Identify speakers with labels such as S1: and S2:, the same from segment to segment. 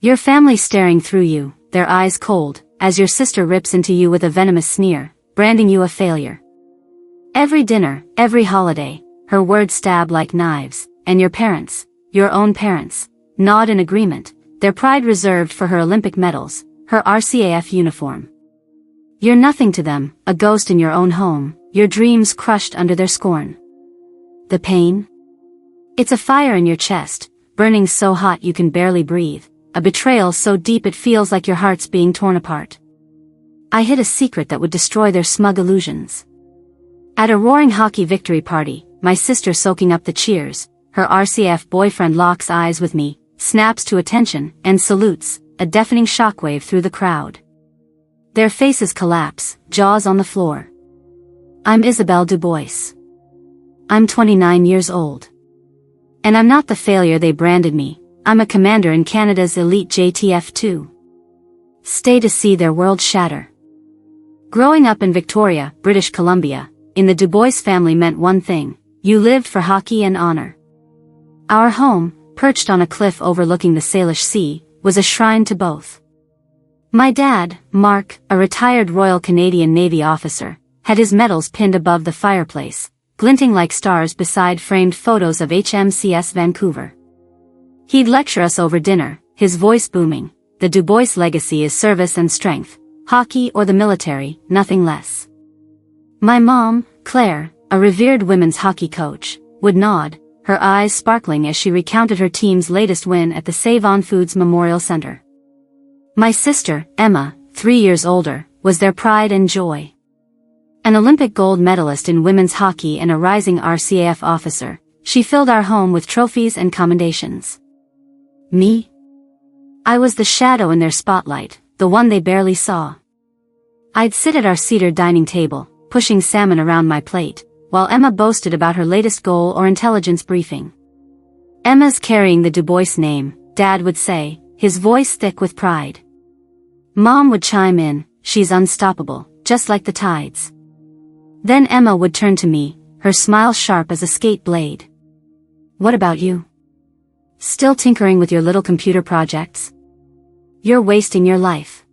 S1: Your family staring through you, their eyes cold, as your sister rips into you with a venomous sneer, branding you a failure. Every dinner, every holiday, her words stab like knives, and your parents, your own parents, nod in agreement, their pride reserved for her Olympic medals, her RCAF uniform. You're nothing to them, a ghost in your own home, your dreams crushed under their scorn. The pain? It's a fire in your chest, burning so hot you can barely breathe, a betrayal so deep it feels like your heart's being torn apart. I hid a secret that would destroy their smug illusions. At a roaring hockey victory party, my sister soaking up the cheers, her RCF boyfriend locks eyes with me, snaps to attention, and salutes, a deafening shockwave through the crowd. Their faces collapse, jaws on the floor. I'm Isabelle Dubois. I'm 29 years old. And I'm not the failure they branded me, I'm a commander in Canada's elite JTF2. Stay to see their world shatter. Growing up in Victoria, British Columbia, in the Dubois family meant one thing: you lived for hockey and honor. Our home, perched on a cliff overlooking the Salish Sea, was a shrine to both. My dad, Mark, a retired Royal Canadian Navy officer, had his medals pinned above the fireplace, glinting like stars beside framed photos of HMCS Vancouver. He'd lecture us over dinner, his voice booming: the Dubois legacy is service and strength, hockey or the military, nothing less. My mom, Claire, a revered women's hockey coach, would nod, her eyes sparkling as she recounted her team's latest win at the Save-On Foods Memorial Center. My sister, Emma, 3 years older, was their pride and joy. An Olympic gold medalist in women's hockey and a rising RCAF officer, she filled our home with trophies and commendations. Me? I was the shadow in their spotlight, the one they barely saw. I'd sit at our cedar dining table, pushing salmon around my plate, while Emma boasted about her latest goal or intelligence briefing. Emma's carrying the Dubois name, Dad would say, his voice thick with pride. Mom would chime in, she's unstoppable, just like the tides. Then Emma would turn to me, her smile sharp as a skate blade. What about you? Still tinkering with your little computer projects? You're wasting your life.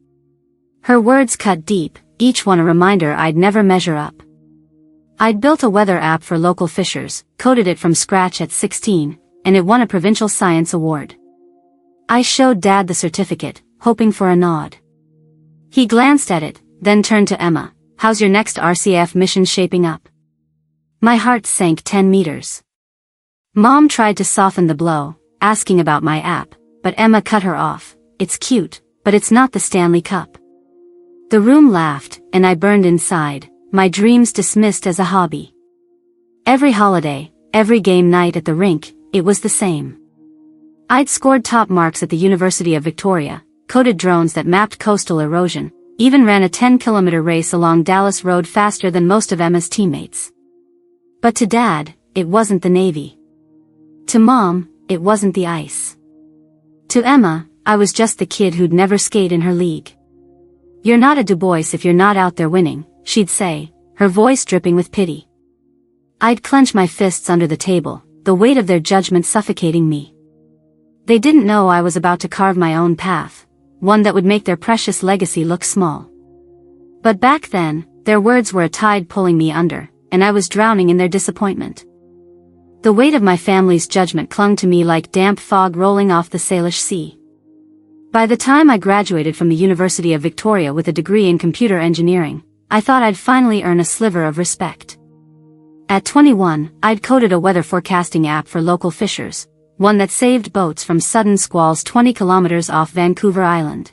S1: Her words cut deep, each one a reminder I'd never measure up. I'd built a weather app for local fishers, coded it from scratch at 16, and it won a provincial science award. I showed Dad the certificate, hoping for a nod. He glanced at it, then turned to Emma. How's your next RCF mission shaping up? My heart sank 10 meters. Mom tried to soften the blow, asking about my app, but Emma cut her off. It's cute, but it's not the Stanley Cup. The room laughed, and I burned inside, my dreams dismissed as a hobby. Every holiday, every game night at the rink, it was the same. I'd scored top marks at the University of Victoria, coded drones that mapped coastal erosion, even ran a 10-kilometer race along Dallas Road faster than most of Emma's teammates. But to Dad, it wasn't the Navy. To Mom, it wasn't the ice. To Emma, I was just the kid who'd never skate in her league. You're not a Dubois if you're not out there winning, she'd say, her voice dripping with pity. I'd clench my fists under the table, the weight of their judgment suffocating me. They didn't know I was about to carve my own path, one that would make their precious legacy look small. But back then, their words were a tide pulling me under, and I was drowning in their disappointment. The weight of my family's judgment clung to me like damp fog rolling off the Salish Sea. By the time I graduated from the University of Victoria with a degree in computer engineering, I thought I'd finally earn a sliver of respect. At 21, I'd coded a weather forecasting app for local fishers, one that saved boats from sudden squalls 20 kilometers off Vancouver Island.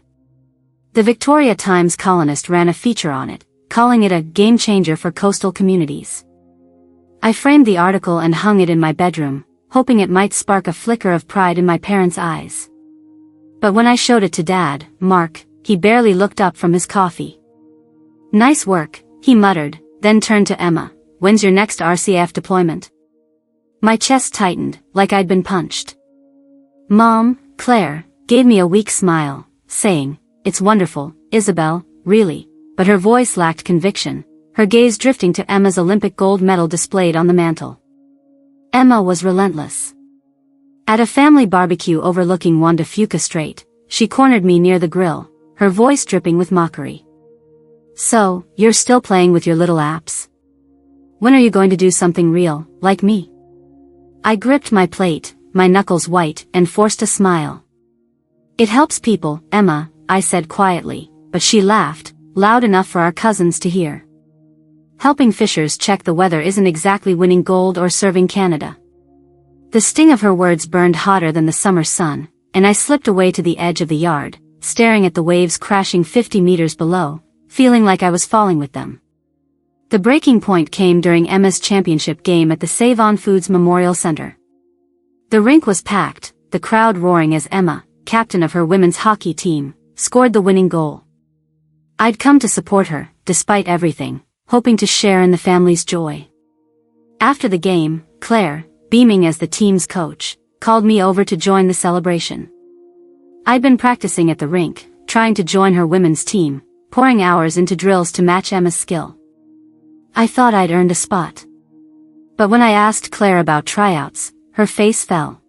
S1: The Victoria Times columnist ran a feature on it, calling it a game changer for coastal communities. I framed the article and hung it in my bedroom, hoping it might spark a flicker of pride in my parents' eyes. But when I showed it to Dad, Mark, he barely looked up from his coffee. Nice work, he muttered, then turned to Emma. When's your next RCF deployment? My chest tightened, like I'd been punched. Mom, Claire, gave me a weak smile, saying, "It's wonderful, Isabelle, really," but her voice lacked conviction, her gaze drifting to Emma's Olympic gold medal displayed on the mantel. Emma was relentless. At a family barbecue overlooking Juan de Fuca Strait, she cornered me near the grill, her voice dripping with mockery. "So, you're still playing with your little apps? When are you going to do something real, like me?" I gripped my plate, my knuckles white, and forced a smile. "It helps people, Emma," I said quietly, but she laughed, loud enough for our cousins to hear. "Helping fishers check the weather isn't exactly winning gold or serving Canada." The sting of her words burned hotter than the summer sun, and I slipped away to the edge of the yard, staring at the waves crashing 50 meters below, feeling like I was falling with them. The breaking point came during Emma's championship game at the Save-On Foods Memorial Center. The rink was packed, the crowd roaring as Emma, captain of her women's hockey team, scored the winning goal. I'd come to support her, despite everything, hoping to share in the family's joy. After the game, Claire, beaming as the team's coach, called me over to join the celebration. I'd been practicing at the rink, trying to join her women's team, pouring hours into drills to match Emma's skill. I thought I'd earned a spot. But when I asked Claire about tryouts, her face fell.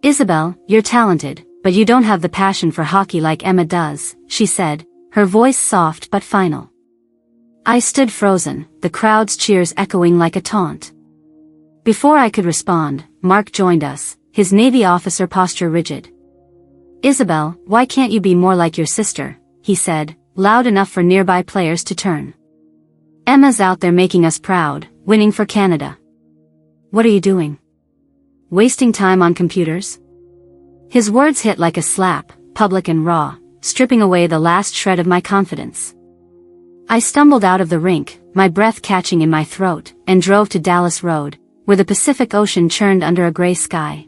S1: "Isabel, you're talented, but you don't have the passion for hockey like Emma does," she said, her voice soft but final. I stood frozen, the crowd's cheers echoing like a taunt. Before I could respond, Mark joined us, his Navy officer posture rigid. "Isabel, why can't you be more like your sister?" he said, loud enough for nearby players to turn. "Emma's out there making us proud, winning for Canada. What are you doing? Wasting time on computers?" His words hit like a slap, public and raw, stripping away the last shred of my confidence. I stumbled out of the rink, my breath catching in my throat, and drove to Dallas Road, where the Pacific Ocean churned under a gray sky.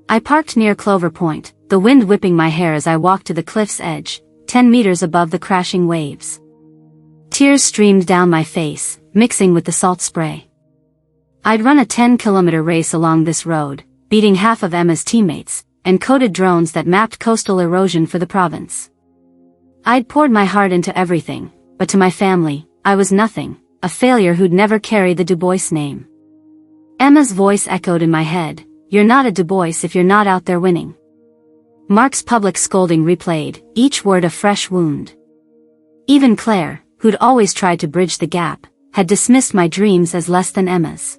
S1: I parked near Clover Point, the wind whipping my hair as I walked to the cliff's edge, 10 meters above the crashing waves. Tears streamed down my face, mixing with the salt spray. I'd run a 10-kilometer race along this road, beating half of Emma's teammates, and coded drones that mapped coastal erosion for the province. I'd poured my heart into everything, but to my family, I was nothing, a failure who'd never carry the Du Bois name. Emma's voice echoed in my head, "You're not a Du Bois if you're not out there winning." Mark's public scolding replayed, each word a fresh wound. Even Claire, who'd always tried to bridge the gap, had dismissed my dreams as less than Emma's.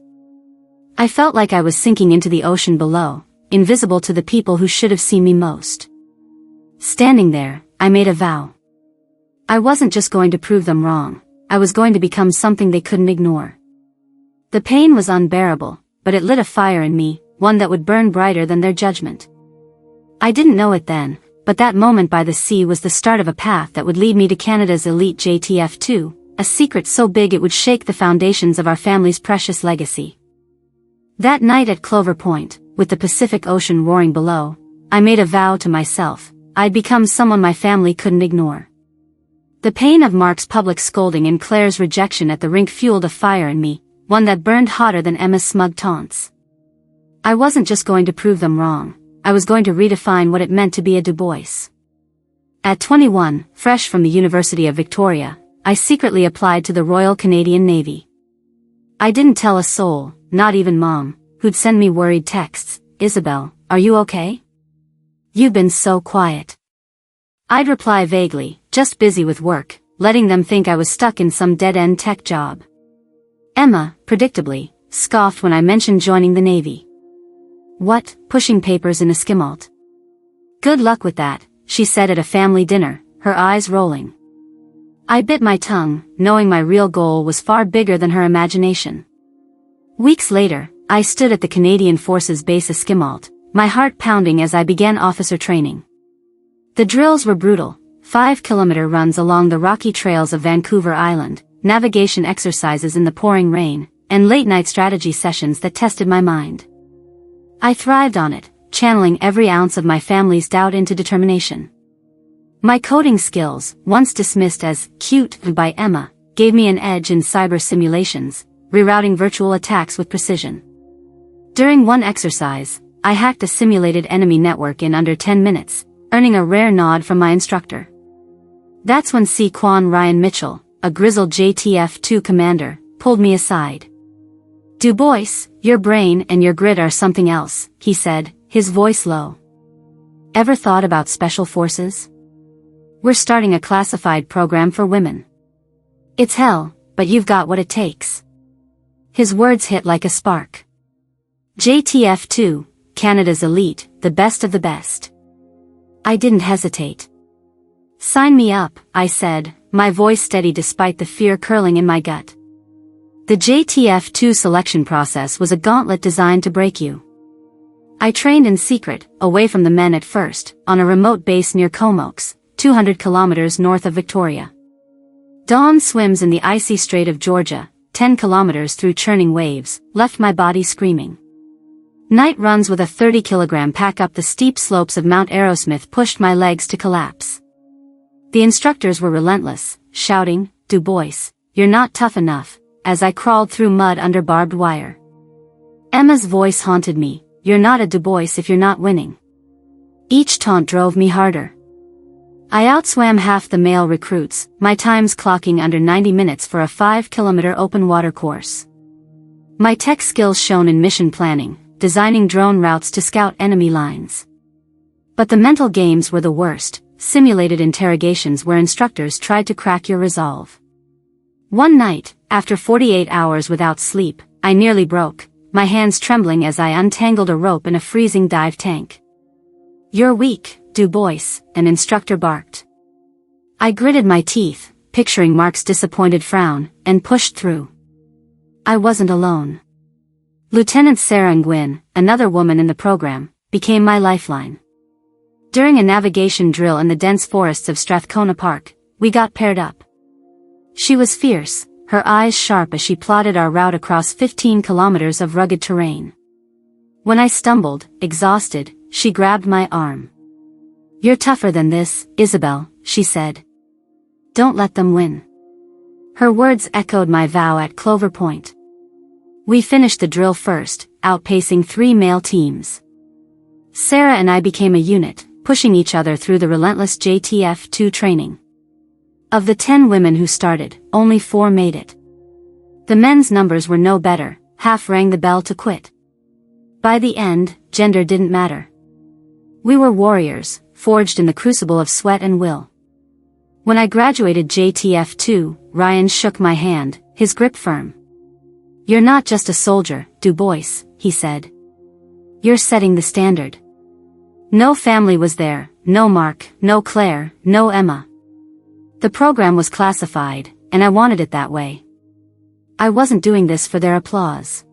S1: I felt like I was sinking into the ocean below, invisible to the people who should have seen me most. Standing there, I made a vow. I wasn't just going to prove them wrong, I was going to become something they couldn't ignore. The pain was unbearable, but it lit a fire in me, one that would burn brighter than their judgment. I didn't know it then, but that moment by the sea was the start of a path that would lead me to Canada's elite JTF2, a secret so big it would shake the foundations of our family's precious legacy. That night at Clover Point, with the Pacific Ocean roaring below, I made a vow to myself, I'd become someone my family couldn't ignore. The pain of Mark's public scolding and Claire's rejection at the rink fueled a fire in me, one that burned hotter than Emma's smug taunts. I wasn't just going to prove them wrong, I was going to redefine what it meant to be a Du Bois. At 21, fresh from the University of Victoria, I secretly applied to the Royal Canadian Navy. I didn't tell a soul, not even Mom, who'd send me worried texts, "Isabel, are you okay? You've been so quiet." I'd reply vaguely, just busy with work, letting them think I was stuck in some dead-end tech job. Emma, predictably, scoffed when I mentioned joining the Navy. "What, pushing papers in a skimalt? Good luck with that," she said at a family dinner, her eyes rolling. I bit my tongue, knowing my real goal was far bigger than her imagination. Weeks later, I stood at the Canadian Forces base Esquimalt, my heart pounding as I began officer training. The drills were brutal, 5-kilometer runs along the rocky trails of Vancouver Island, navigation exercises in the pouring rain, and late-night strategy sessions that tested my mind. I thrived on it, channeling every ounce of my family's doubt into determination. My coding skills, once dismissed as cute by Emma, gave me an edge in cyber simulations, rerouting virtual attacks with precision. During one exercise, I hacked a simulated enemy network in under 10 minutes, earning a rare nod from my instructor. That's when C. Quan Ryan Mitchell, a grizzled JTF2 commander, pulled me aside. "Du Bois, your brain and your grit are something else," he said, his voice low. Ever thought about special forces? We're starting a classified program for women. It's hell, but you've got what it takes. His words hit like a spark. JTF2, Canada's elite, the best of the best. I didn't hesitate. Sign me up, I said, my voice steady despite the fear curling in my gut. The JTF2 selection process was a gauntlet designed to break you. I trained in secret, away from the men at first, on a remote base near Comox, 200 kilometers north of Victoria. Dawn swims in the icy Strait of Georgia, 10 kilometers through churning waves, left my body screaming. Night runs with a 30-kilogram pack up the steep slopes of Mount Arrowsmith pushed my legs to collapse. The instructors were relentless, shouting, "Du Bois, you're not tough enough," as I crawled through mud under barbed wire. Emma's voice haunted me, "You're not a Du Bois if you're not winning." Each taunt drove me harder. I outswam half the male recruits, my times clocking under 90 minutes for a 5-kilometer open water course. My tech skills shone in mission planning, designing drone routes to scout enemy lines. But the mental games were the worst, simulated interrogations where instructors tried to crack your resolve. One night, after 48 hours without sleep, I nearly broke, my hands trembling as I untangled a rope in a freezing dive tank. "You're weak, Du Bois," an instructor barked. I gritted my teeth, picturing Mark's disappointed frown, and pushed through. I wasn't alone. Lieutenant Sarah Nguyen, another woman in the program, became my lifeline. During a navigation drill in the dense forests of Strathcona Park, we got paired up. She was fierce, her eyes sharp as she plotted our route across 15 kilometers of rugged terrain. When I stumbled, exhausted, she grabbed my arm. "You're tougher than this, Isabel," she said. "Don't let them win." Her words echoed my vow at Clover Point. We finished the drill first, outpacing 3 male teams. Sarah and I became a unit, pushing each other through the relentless JTF2 training. Of the 10 women who started, only 4 made it. The men's numbers were no better, half rang the bell to quit. By the end, gender didn't matter. We were warriors, forged in the crucible of sweat and will. When I graduated JTF2, Ryan shook my hand, his grip firm. "You're not just a soldier, Du Bois," he said. "You're setting the standard." No family was there, no Mark, no Claire, no Emma. The program was classified, and I wanted it that way. I wasn't doing this for their applause.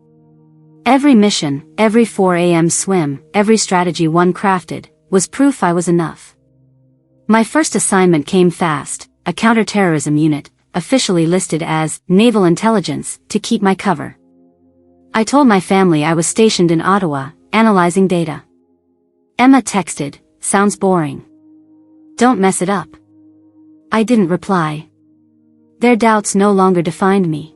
S1: Every mission, every 4 a.m. swim, every strategy one crafted, was proof I was enough. My first assignment came fast, a counterterrorism unit, officially listed as Naval Intelligence, to keep my cover. I told my family I was stationed in Ottawa, analyzing data. Emma texted, "Sounds boring. Don't mess it up." I didn't reply. Their doubts no longer defined me.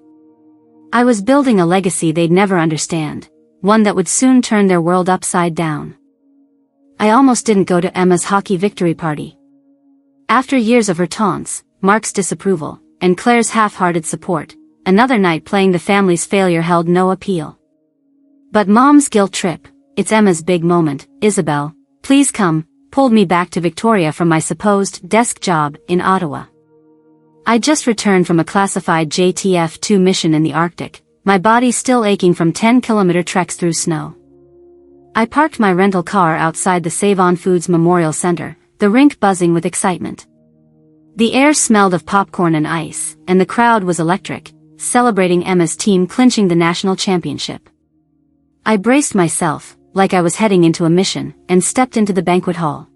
S1: I was building a legacy they'd never understand, one that would soon turn their world upside down. I almost didn't go to Emma's hockey victory party. After years of her taunts, Mark's disapproval, and Claire's half-hearted support, another night playing the family's failure held no appeal. But Mom's guilt trip, "It's Emma's big moment, Isabel, please come," pulled me back to Victoria from my supposed desk job in Ottawa. I just returned from a classified JTF2 mission in the Arctic, my body still aching from 10-kilometer treks through snow. I parked my rental car outside the Save-On Foods Memorial Center, the rink buzzing with excitement. The air smelled of popcorn and ice, and the crowd was electric, celebrating Emma's team clinching the national championship. I braced myself, like I was heading into a mission, and stepped into the banquet hall.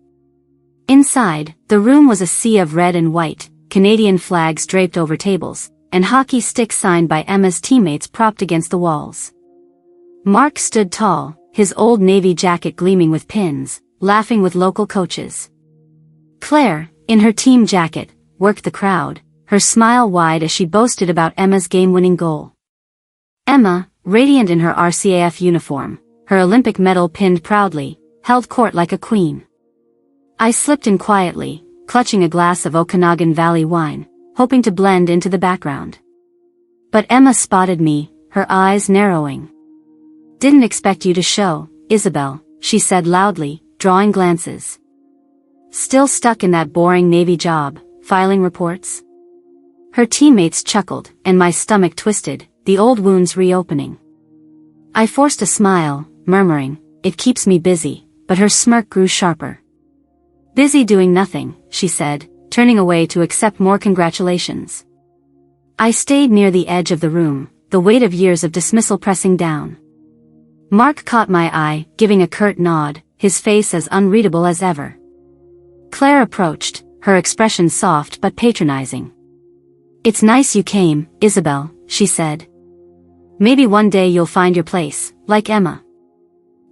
S1: Inside, the room was a sea of red and white, Canadian flags draped over tables, and hockey sticks signed by Emma's teammates propped against the walls. Mark stood tall, his old navy jacket gleaming with pins, laughing with local coaches. Claire, in her team jacket, worked the crowd, her smile wide as she boasted about Emma's game-winning goal. Emma, radiant in her RCAF uniform, her Olympic medal pinned proudly, held court like a queen. I slipped in quietly, clutching a glass of Okanagan Valley wine, hoping to blend into the background. But Emma spotted me, her eyes narrowing. "Didn't expect you to show, Isabel," she said loudly, drawing glances. Still stuck in that boring Navy job, filing reports? Her teammates chuckled, and my stomach twisted, the old wounds reopening. I forced a smile, murmuring, "It keeps me busy," but her smirk grew sharper. "Busy doing nothing," she said, turning away to accept more congratulations. I stayed near the edge of the room, the weight of years of dismissal pressing down. Mark caught my eye, giving a curt nod, his face as unreadable as ever. Claire approached, her expression soft but patronizing. "It's nice you came, Isabel," she said. "Maybe one day you'll find your place, like Emma."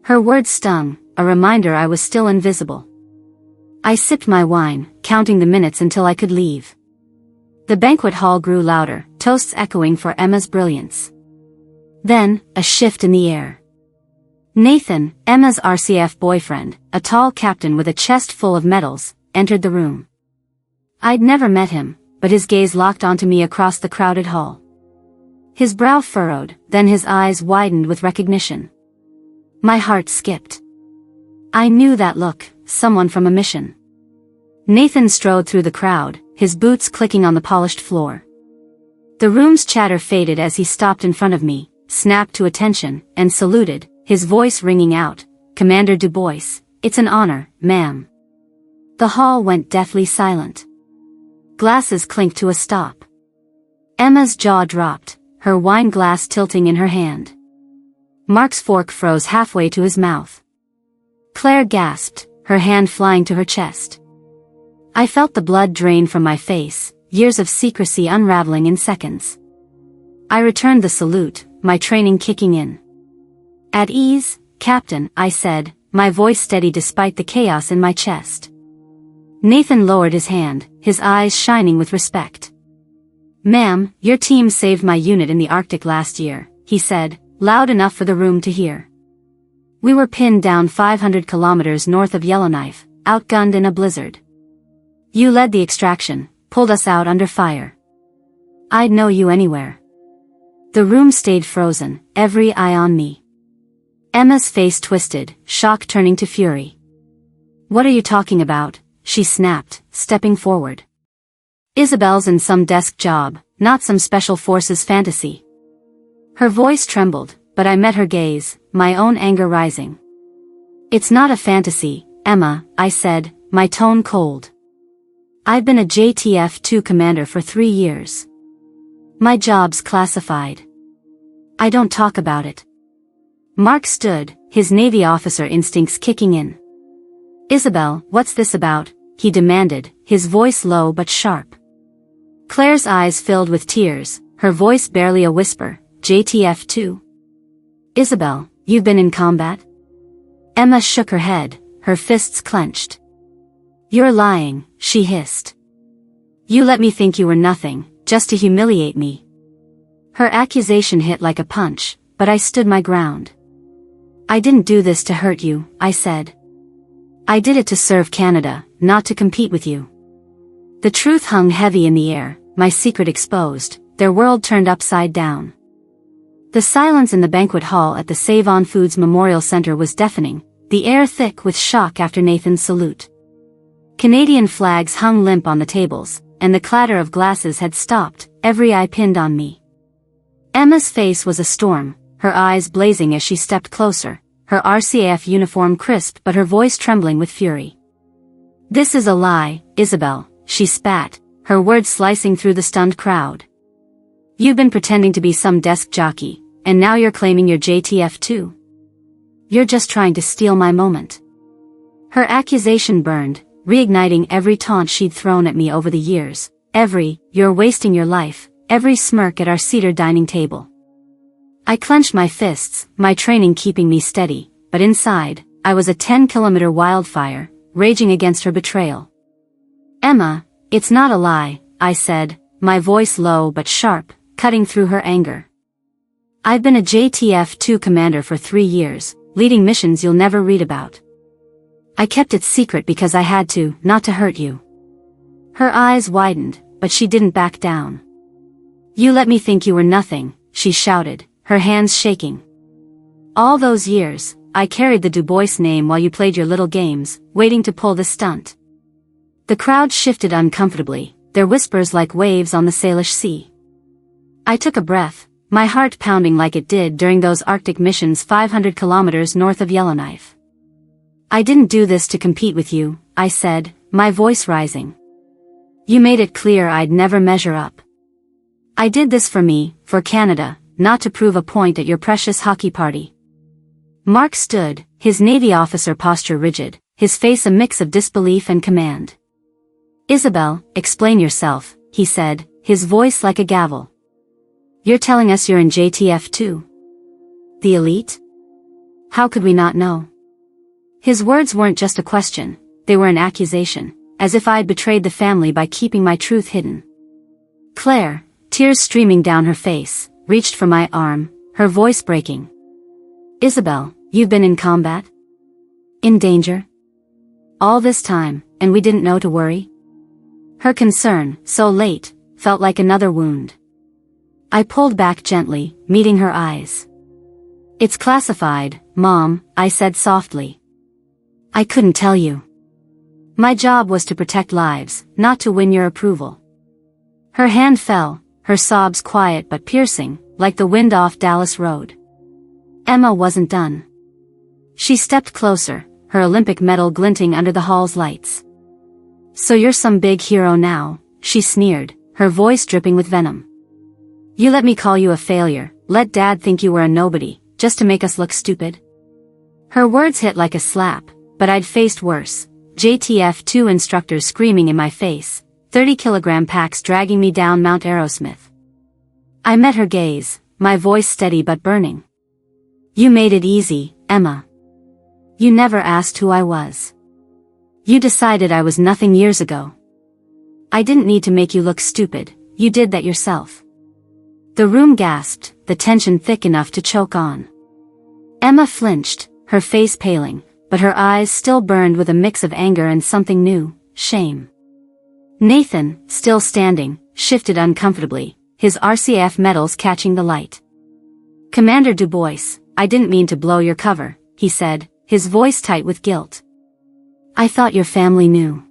S1: Her words stung, a reminder I was still invisible. I sipped my wine, counting the minutes until I could leave. The banquet hall grew louder, toasts echoing for Emma's brilliance. Then, a shift in the air. Nathan, Emma's RCF boyfriend, a tall captain with a chest full of medals, entered the room. I'd never met him, but his gaze locked onto me across the crowded hall. His brow furrowed, then his eyes widened with recognition. My heart skipped. I knew that look, someone from a mission. Nathan strode through the crowd, his boots clicking on the polished floor. The room's chatter faded as he stopped in front of me, snapped to attention, and saluted, his voice ringing out, "Commander Du Bois, it's an honor, ma'am." The hall went deathly silent. Glasses clinked to a stop. Emma's jaw dropped, her wine glass tilting in her hand. Mark's fork froze halfway to his mouth. Claire gasped, her hand flying to her chest. I felt the blood drain from my face, years of secrecy unraveling in seconds. I returned the salute, my training kicking in. "At ease, Captain," I said, my voice steady despite the chaos in my chest. Nathan lowered his hand, his eyes shining with respect. "Ma'am, your team saved my unit in the Arctic last year," he said, loud enough for the room to hear. "We were pinned down 500 kilometers north of Yellowknife, outgunned in a blizzard. You led the extraction, pulled us out under fire. I'd know you anywhere." The room stayed frozen, every eye on me. Emma's face twisted, shock turning to fury. "What are you talking about?" she snapped, stepping forward. "Isabel's in some desk job, not some special forces fantasy." Her voice trembled, but I met her gaze, my own anger rising. "It's not a fantasy, Emma," I said, my tone cold. "I've been a JTF2 commander for 3 years. My job's classified. I don't talk about it." Mark stood, his Navy officer instincts kicking in. "Isabel, what's this about?" he demanded, his voice low but sharp. Claire's eyes filled with tears, her voice barely a whisper, "JTF2? Isabel, you've been in combat?" Emma shook her head, her fists clenched. "You're lying," she hissed. "You let me think you were nothing, just to humiliate me." Her accusation hit like a punch, but I stood my ground. "I didn't do this to hurt you," I said. "I did it to serve Canada, not to compete with you." The truth hung heavy in the air, my secret exposed, their world turned upside down. The silence in the banquet hall at the Save On Foods Memorial Center was deafening, the air thick with shock after Nathan's salute. Canadian flags hung limp on the tables, and the clatter of glasses had stopped, every eye pinned on me. Emma's face was a storm, her eyes blazing as she stepped closer, her RCAF uniform crisp but her voice trembling with fury. "This is a lie, Isabel," she spat, her words slicing through the stunned crowd. "You've been pretending to be some desk jockey, and now you're claiming you're JTF2. You're just trying to steal my moment." Her accusation burned, reigniting every taunt she'd thrown at me over the years, every, "You're wasting your life," every smirk at our cedar dining table. I clenched my fists, my training keeping me steady, but inside, I was a 10-kilometer wildfire, raging against her betrayal. "Emma, it's not a lie," I said, my voice low but sharp, cutting through her anger. "I've been a JTF2 commander for 3 years, leading missions you'll never read about. I kept it secret because I had to, not to hurt you." Her eyes widened, but she didn't back down. "You let me think you were nothing," she shouted, her hands shaking. "All those years, I carried the Du Bois name while you played your little games, waiting to pull the stunt. The crowd shifted uncomfortably, their whispers like waves on the Salish Sea. I took a breath, my heart pounding like it did during those Arctic missions 500 kilometers north of Yellowknife. I didn't do this to compete with you, I said, my voice rising. You made it clear I'd never measure up. I did this for me, for Canada, not to prove a point at your precious hockey party. Mark stood, his Navy officer posture rigid, his face a mix of disbelief and command. Isabel, explain yourself, he said, his voice like a gavel. You're telling us you're in JTF2? The elite? How could we not know? His words weren't just a question, they were an accusation, as if I'd betrayed the family by keeping my truth hidden. Claire, tears streaming down her face, reached for my arm, her voice breaking. Isabel, you've been in combat? In danger? All this time, and we didn't know to worry? Her concern, so late, felt like another wound. I pulled back gently, meeting her eyes. It's classified, Mom, I said softly. I couldn't tell you. My job was to protect lives, not to win your approval. Her hand fell, her sobs quiet but piercing, like the wind off Dallas Road. Emma wasn't done. She stepped closer, her Olympic medal glinting under the hall's lights. So you're some big hero now, she sneered, her voice dripping with venom. You let me call you a failure, let Dad think you were a nobody, just to make us look stupid? Her words hit like a slap, but I'd faced worse. JTF2 instructors screaming in my face, 30-kilogram packs dragging me down Mount Aerosmith. I met her gaze, my voice steady but burning. You made it easy, Emma. You never asked who I was. You decided I was nothing years ago. I didn't need to make you look stupid, you did that yourself. The room gasped, the tension thick enough to choke on. Emma flinched, her face paling, but her eyes still burned with a mix of anger and something new, shame. Nathan, still standing, shifted uncomfortably, his RCF medals catching the light. Commander Du Bois, I didn't mean to blow your cover, he said, his voice tight with guilt. I thought your family knew.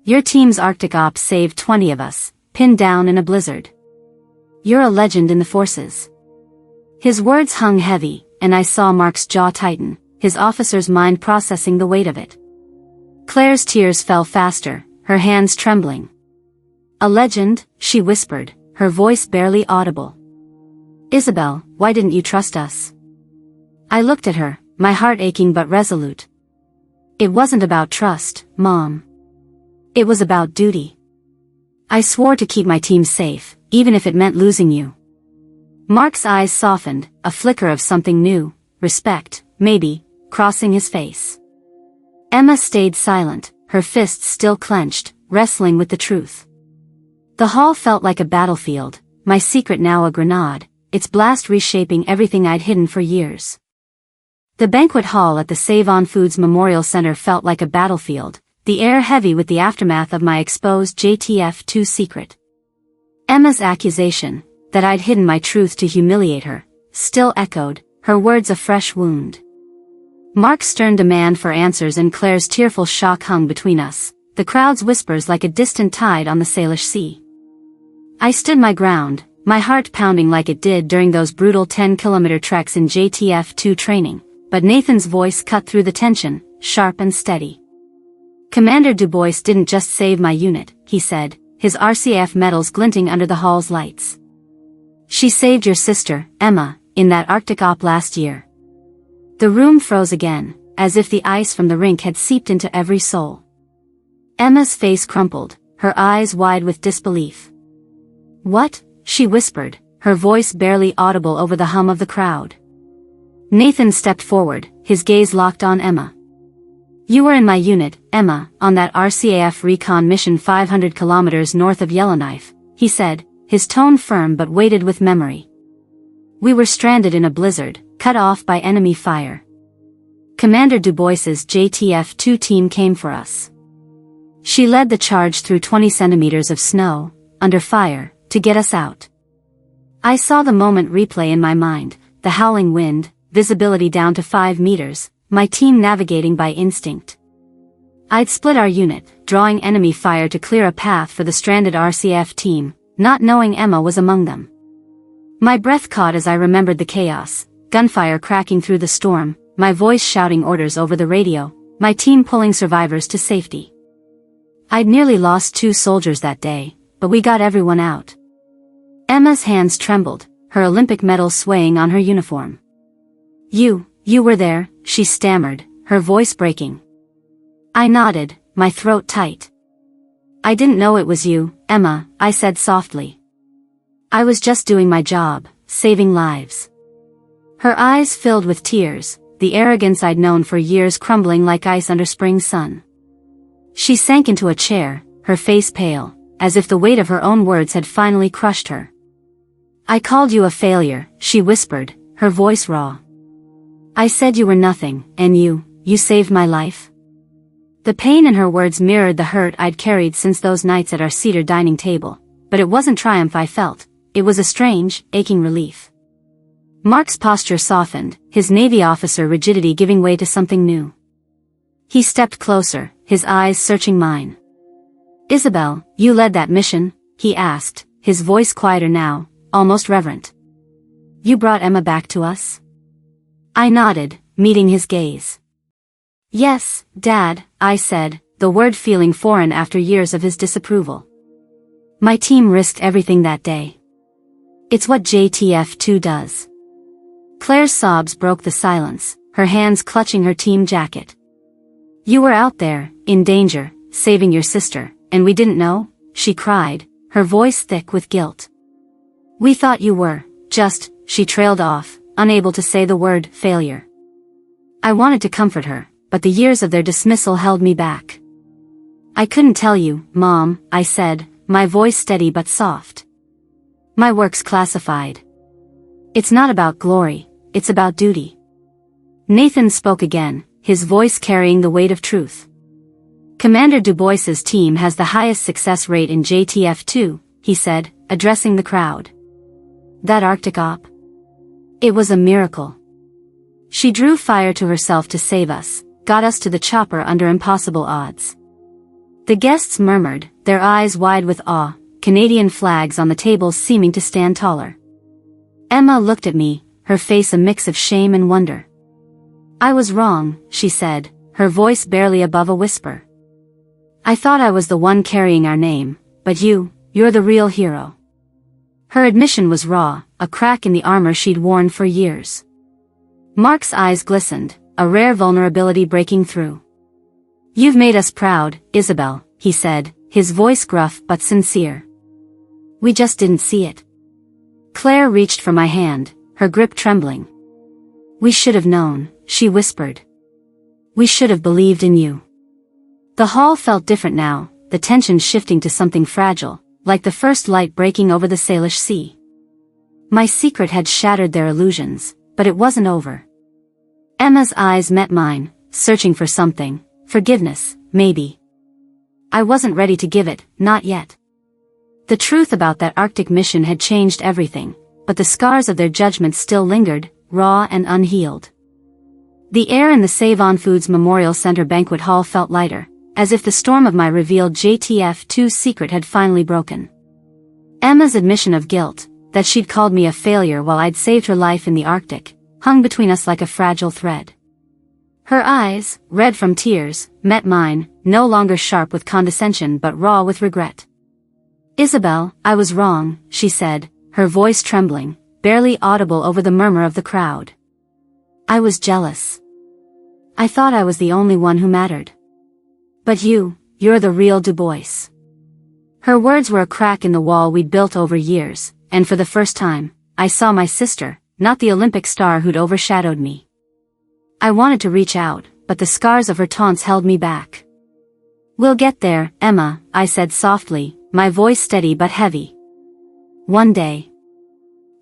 S1: Your team's Arctic ops saved 20 of us, pinned down in a blizzard. You're a legend in the forces. His words hung heavy, and I saw Mark's jaw tighten, his officer's mind processing the weight of it. Claire's tears fell faster, her hands trembling. A legend, she whispered, her voice barely audible. Isabel, why didn't you trust us? I looked at her, my heart aching but resolute. It wasn't about trust, Mom. It was about duty. I swore to keep my team safe, even if it meant losing you. Mark's eyes softened, a flicker of something new, respect, maybe, crossing his face. Emma stayed silent, her fists still clenched, wrestling with the truth. The hall felt like a battlefield, my secret now a grenade, its blast reshaping everything I'd hidden for years. The banquet hall at the Save On Foods Memorial Center felt like a battlefield, the air heavy with the aftermath of my exposed JTF2 secret. Emma's accusation, that I'd hidden my truth to humiliate her, still echoed, her words a fresh wound. Mark's stern demand for answers and Claire's tearful shock hung between us, the crowd's whispers like a distant tide on the Salish Sea. I stood my ground, my heart pounding like it did during those brutal 10-kilometer treks in JTF2 training, but Nathan's voice cut through the tension, sharp and steady. Commander Du Bois didn't just save my unit, he said, his RCF medals glinting under the hall's lights. She saved your sister, Emma, in that Arctic op last year. The room froze again, as if the ice from the rink had seeped into every soul. Emma's face crumpled, her eyes wide with disbelief. What? She whispered, her voice barely audible over the hum of the crowd. Nathan stepped forward, his gaze locked on Emma. You were in my unit, Emma, on that RCAF recon mission 500 kilometers north of Yellowknife, he said, his tone firm but weighted with memory. We were stranded in a blizzard, cut off by enemy fire. Commander Du Bois's JTF2 team came for us. She led the charge through 20 centimeters of snow, under fire, to get us out. I saw the moment replay in my mind, the howling wind, visibility down to 5 meters, my team navigating by instinct. I'd split our unit, drawing enemy fire to clear a path for the stranded RCF team, not knowing Emma was among them. My breath caught as I remembered the chaos, gunfire cracking through the storm, my voice shouting orders over the radio, my team pulling survivors to safety. I'd nearly lost 2 soldiers that day, but we got everyone out. Emma's hands trembled, her Olympic medal swaying on her uniform. You were there," she stammered, her voice breaking. I nodded, my throat tight. "I didn't know it was you, Emma," I said softly. "I was just doing my job, saving lives." Her eyes filled with tears, the arrogance I'd known for years crumbling like ice under spring sun. She sank into a chair, her face pale, as if the weight of her own words had finally crushed her. "I called you a failure," she whispered, her voice raw. "I said you were nothing, and you saved my life." The pain in her words mirrored the hurt I'd carried since those nights at our cedar dining table, but it wasn't triumph I felt, it was a strange, aching relief. Mark's posture softened, his Navy officer rigidity giving way to something new. He stepped closer, his eyes searching mine. "Isabel, you led that mission?" he asked, his voice quieter now, almost reverent. "You brought Emma back to us?" I nodded, meeting his gaze. "Yes, Dad," I said, the word feeling foreign after years of his disapproval. "My team risked everything that day. It's what JTF2 does." Claire's sobs broke the silence, her hands clutching her team jacket. "You were out there, in danger, saving your sister, and we didn't know?" she cried, her voice thick with guilt. "We thought you were, she trailed off, unable to say the word failure. I wanted to comfort her, but the years of their dismissal held me back. "I couldn't tell you, Mom," I said, my voice steady but soft. "My work's classified. It's not about glory, it's about duty." Nathan spoke again, his voice carrying the weight of truth. "Commander Dubois's team has the highest success rate in JTF2, he said, addressing the crowd. "That Arctic op? It was a miracle. She drew fire to herself to save us, got us to the chopper under impossible odds." The guests murmured, their eyes wide with awe, Canadian flags on the tables seeming to stand taller. Emma looked at me, her face a mix of shame and wonder. "I was wrong," she said, her voice barely above a whisper. "I thought I was the one carrying our name, but you're the real hero." Her admission was raw, a crack in the armor she'd worn for years. Mark's eyes glistened, a rare vulnerability breaking through. "You've made us proud, Isabel," he said, his voice gruff but sincere. "We just didn't see it." Claire reached for my hand, her grip trembling. "We should have known," she whispered. "We should have believed in you." The hall felt different now, the tension shifting to something fragile, like the first light breaking over the Salish Sea. My secret had shattered their illusions, but it wasn't over. Emma's eyes met mine, searching for something, forgiveness, maybe. I wasn't ready to give it, not yet. The truth about that Arctic mission had changed everything, but the scars of their judgment still lingered, raw and unhealed. The air in the Save On Foods Memorial Center banquet hall felt lighter, as if the storm of my revealed JTF2 secret had finally broken. Emma's admission of guilt, that she'd called me a failure while I'd saved her life in the Arctic, hung between us like a fragile thread. Her eyes, red from tears, met mine, no longer sharp with condescension but raw with regret. "Isabel, I was wrong," she said, her voice trembling, barely audible over the murmur of the crowd. "I was jealous. I thought I was the only one who mattered. But you're the real Dubois." Her words were a crack in the wall we'd built over years, and for the first time, I saw my sister, not the Olympic star who'd overshadowed me. I wanted to reach out, but the scars of her taunts held me back. "We'll get there, Emma," I said softly, my voice steady but heavy. "One day."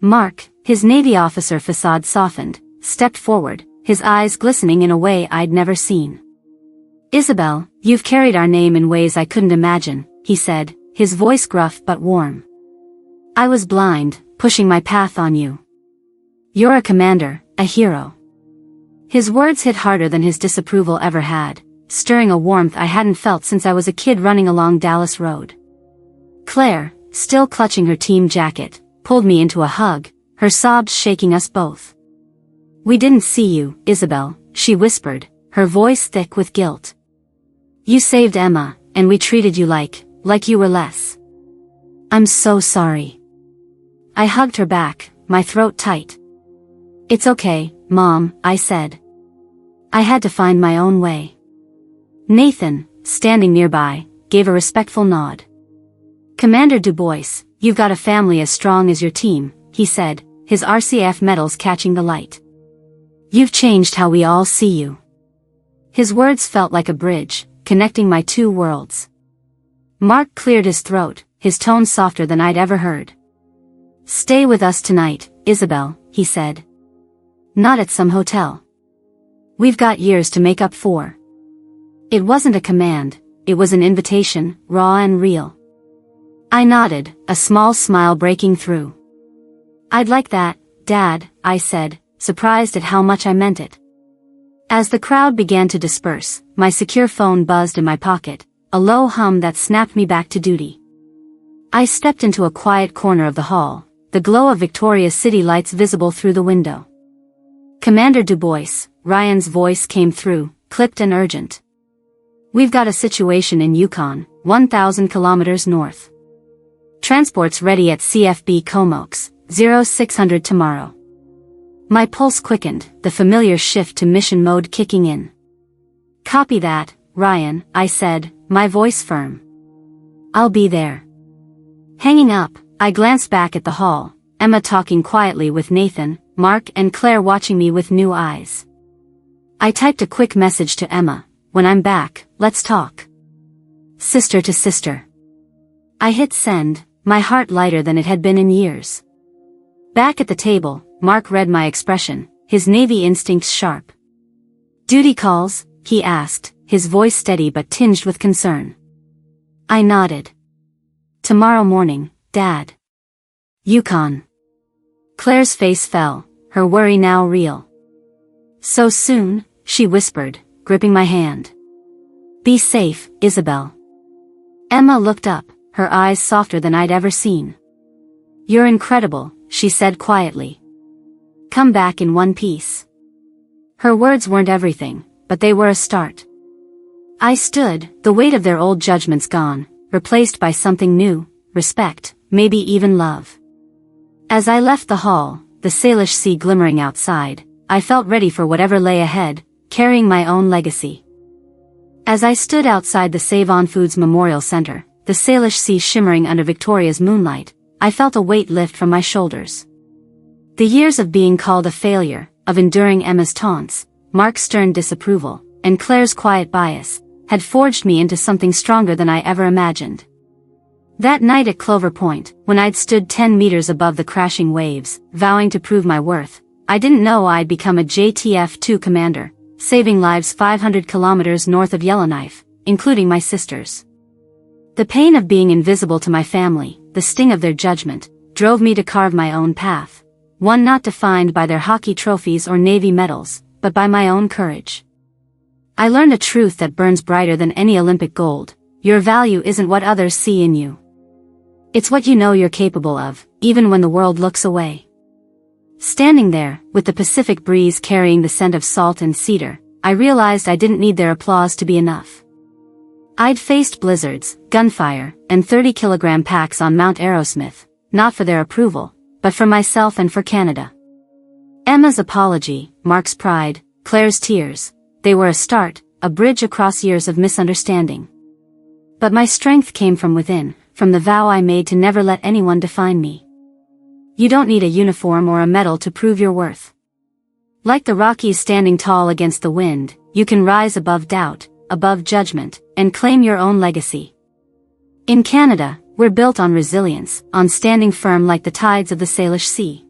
S1: Mark, his Navy officer facade softened, stepped forward, his eyes glistening in a way I'd never seen. "Isabel, you've carried our name in ways I couldn't imagine," he said, his voice gruff but warm. "I was blind, pushing my path on you. You're a commander, a hero." His words hit harder than his disapproval ever had, stirring a warmth I hadn't felt since I was a kid running along Dallas Road. Claire, still clutching her team jacket, pulled me into a hug, her sobs shaking us both. "We didn't see you, Isabel," she whispered, her voice thick with guilt. "You saved Emma, and we treated you like you were less. I'm so sorry." I hugged her back, my throat tight. "It's okay, Mom," I said. "I had to find my own way." Nathan, standing nearby, gave a respectful nod. "Commander Du Bois, you've got a family as strong as your team," he said, his RCF medals catching the light. "You've changed how we all see you." His words felt like a bridge, connecting my two worlds. Mark cleared his throat, his tone softer than I'd ever heard. "Stay with us tonight, Isabel," he said. "Not at some hotel. We've got years to make up for." It wasn't a command, it was an invitation, raw and real. I nodded, a small smile breaking through. "I'd like that, Dad," I said, surprised at how much I meant it. As the crowd began to disperse, my secure phone buzzed in my pocket, a low hum that snapped me back to duty. I stepped into a quiet corner of the hall, the glow of Victoria's city lights visible through the window. "Commander Du Bois," Ryan's voice came through, clipped and urgent. "We've got a situation in Yukon, 1,000 kilometers north. Transport's ready at CFB Comox, 0600 tomorrow." My pulse quickened, the familiar shift to mission mode kicking in. "Copy that, Ryan," I said, my voice firm. "I'll be there." Hanging up, I glanced back at the hall, Emma talking quietly with Nathan, Mark and Claire watching me with new eyes. I typed a quick message to Emma, "When I'm back, let's talk. Sister to sister." I hit send, my heart lighter than it had been in years. Back at the table, Mark read my expression, his Navy instincts sharp. "Duty calls?" he asked, his voice steady but tinged with concern. I nodded. "Tomorrow morning, Dad. Yukon." Claire's face fell, her worry now real. "So soon?" she whispered, gripping my hand. "Be safe, Isabel." Emma looked up, her eyes softer than I'd ever seen. "You're incredible," she said quietly. "Come back in one piece." Her words weren't everything, but they were a start. I stood, the weight of their old judgments gone, replaced by something new, respect, maybe even love. As I left the hall, the Salish Sea glimmering outside, I felt ready for whatever lay ahead, carrying my own legacy. As I stood outside the Save-On Foods Memorial Center, the Salish Sea shimmering under Victoria's moonlight, I felt a weight lift from my shoulders. The years of being called a failure, of enduring Emma's taunts, Mark's stern disapproval, and Claire's quiet bias, had forged me into something stronger than I ever imagined. That night at Clover Point, when I'd stood 10 meters above the crashing waves, vowing to prove my worth, I didn't know I'd become a JTF2 commander, saving lives 500 kilometers north of Yellowknife, including my sisters. The pain of being invisible to my family, the sting of their judgment, drove me to carve my own path, one not defined by their hockey trophies or Navy medals, but by my own courage. I learned a truth that burns brighter than any Olympic gold: your value isn't what others see in you. It's what you know you're capable of, even when the world looks away. Standing there, with the Pacific breeze carrying the scent of salt and cedar, I realized I didn't need their applause to be enough. I'd faced blizzards, gunfire, and 30-kilogram packs on Mount Arrowsmith, not for their approval, but for myself and for Canada. Emma's apology, Mark's pride, Claire's tears, they were a start, a bridge across years of misunderstanding. But my strength came from within, from the vow I made to never let anyone define me. You don't need a uniform or a medal to prove your worth. Like the Rockies standing tall against the wind, you can rise above doubt, above judgment, and claim your own legacy. In Canada, we're built on resilience, on standing firm like the tides of the Salish Sea.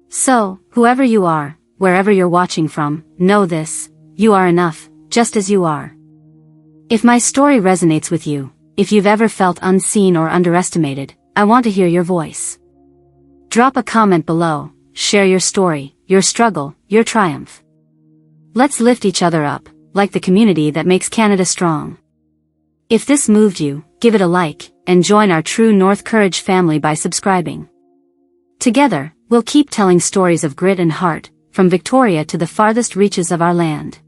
S1: So, whoever you are, wherever you're watching from, know this: you are enough, just as you are. If my story resonates with you, if you've ever felt unseen or underestimated, I want to hear your voice. Drop a comment below, share your story, your struggle, your triumph. Let's lift each other up, like the community that makes Canada strong. If this moved you, give it a like, and join our True North Courage family by subscribing. Together, we'll keep telling stories of grit and heart, from Victoria to the farthest reaches of our land.